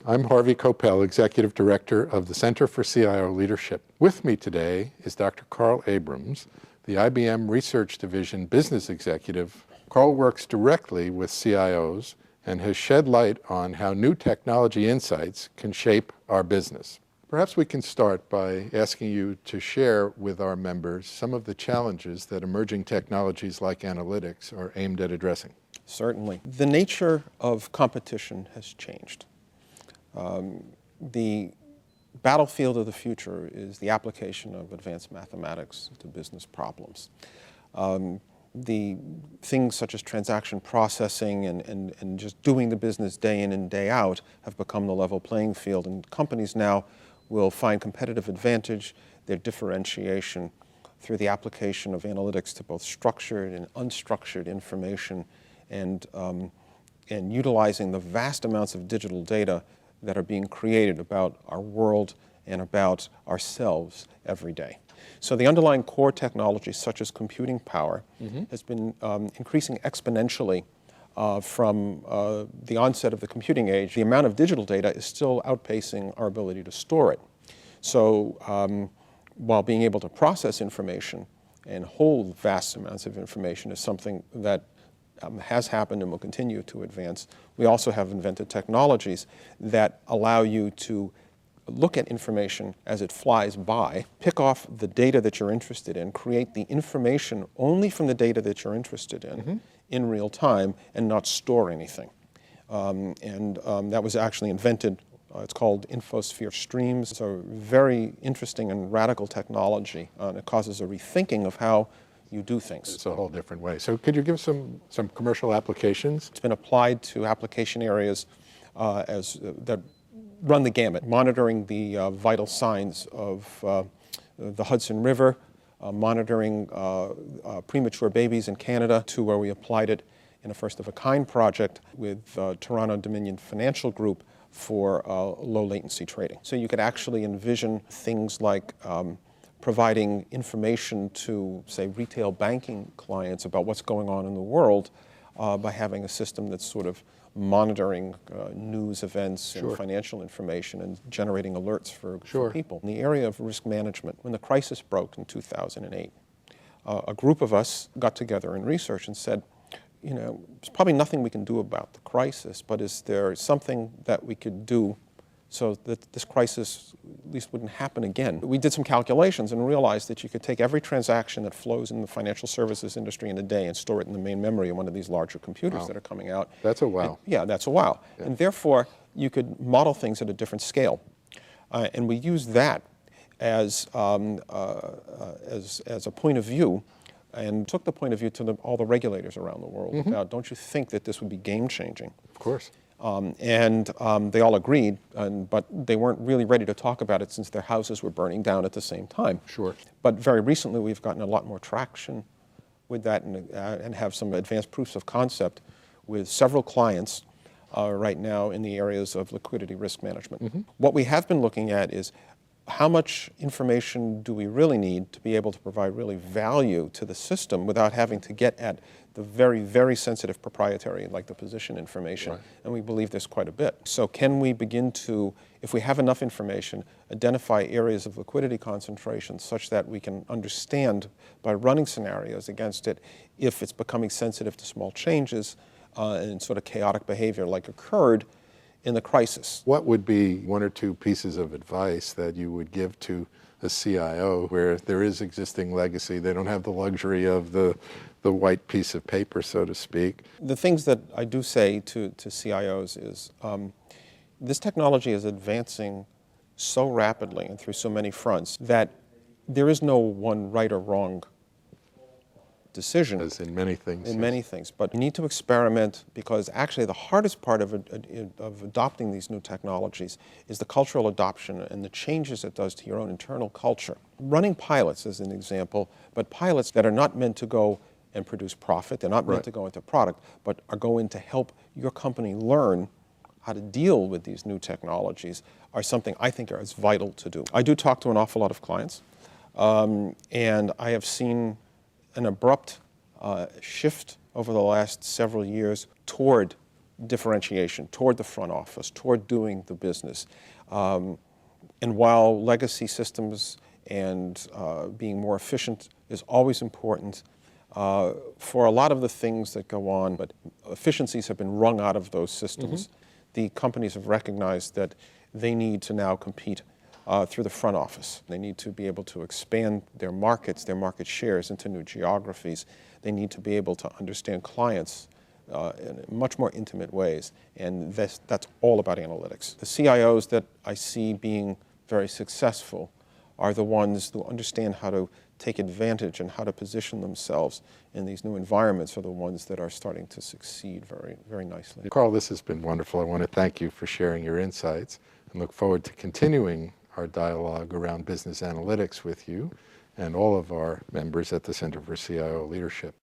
I'm Harvey Coppell, Executive Director of the Center for CIO Leadership. With me today is Dr. Carl Abrams, the IBM Research Division Business Executive. Carl works directly with CIOs and has shed light on how new technology insights can shape our business. Perhaps we can start by asking you to share with our members some of the challenges that emerging technologies like analytics are aimed at addressing. Certainly. The nature of competition has changed. The battlefield of the future is the application of advanced mathematics to business problems. The things such as transaction processing and just doing the business day in and day out have become the level playing field, and companies now will find competitive advantage, their differentiation, through the application of analytics to both structured and unstructured information, and utilizing the vast amounts of digital data that are being created about our world and about ourselves every day. So the underlying core technology, such as computing power, has been increasing exponentially from the onset of the computing age. The amount of digital data is still outpacing our ability to store it. So while being able to process information and hold vast amounts of information is something that has happened and will continue to advance, we also have invented technologies that allow you to look at information as it flies by, pick off the data that you're interested in, create the information only from the data that you're interested in real time, and not store anything. That was actually invented. It's called infosphere streams. It's a very interesting and radical technology, and it causes a rethinking of how you do things. It's a whole different way. So could you give some commercial applications? It's been applied to application areas that run the gamut, monitoring the vital signs of the Hudson River, monitoring premature babies in Canada, to where we applied it in a first-of-a-kind project with Toronto Dominion Financial Group for low-latency trading. So you could actually envision things like providing information to, say, retail banking clients about what's going on in the world by having a system that's sort of monitoring news events and financial information and generating alerts for people. In the area of risk management, when the crisis broke in 2008, a group of us got together in research and said, you know, there's probably nothing we can do about the crisis, but is there something that we could do so that this crisis at least wouldn't happen again? We did some calculations and realized that you could take every transaction that flows in the financial services industry in a day and store it in the main memory of one of these larger computers that are coming out. That's a wow. That's a wow. Yeah. And therefore, you could model things at a different scale. And we used that as a point of view, and took the point of view to all the regulators around the world about, don't you think that this would be game-changing? Of course. They all agreed, but they weren't really ready to talk about it since their houses were burning down at the same time. Sure. But very recently, we've gotten a lot more traction with that and have some advanced proofs of concept with several clients right now in the areas of liquidity risk management. What we have been looking at is how much information do we really need to be able to provide really value to the system without having to get at the very, very sensitive proprietary, like the position information. Right. And we believe there's quite a bit. So can we begin to, if we have enough information, identify areas of liquidity concentration such that we can understand by running scenarios against it if it's becoming sensitive to small changes and sort of chaotic behavior like occurred in the crisis. What would be one or two pieces of advice that you would give to a CIO where there is existing legacy? They don't have the luxury of the white piece of paper, so to speak. The things that I do say to CIOs is this technology is advancing so rapidly and through so many fronts that there is no one right or wrong decision. As in many things. In many things. But you need to experiment, because actually the hardest part of adopting these new technologies is the cultural adoption and the changes it does to your own internal culture. Running pilots as an example, but pilots that are not meant to go and produce profit, they're not meant to go into product, but are going to help your company learn how to deal with these new technologies, are something I think is vital to do. I do talk to an awful lot of clients, and I have seen an abrupt shift over the last several years toward differentiation toward the front office, toward doing the business. And while legacy systems and being more efficient is always important, for a lot of the things that go on, but efficiencies have been wrung out of those systems. The companies have recognized that they need to now compete through the front office. They need to be able to expand their markets, their market shares into new geographies. They need to be able to understand clients in much more intimate ways, and that's all about analytics. The CIOs that I see being very successful are the ones who understand how to take advantage and how to position themselves in these new environments, are the ones that are starting to succeed very, very nicely. Carl, this has been wonderful. I want to thank you for sharing your insights and look forward to continuing our dialogue around business analytics with you and all of our members at the Center for CIO Leadership.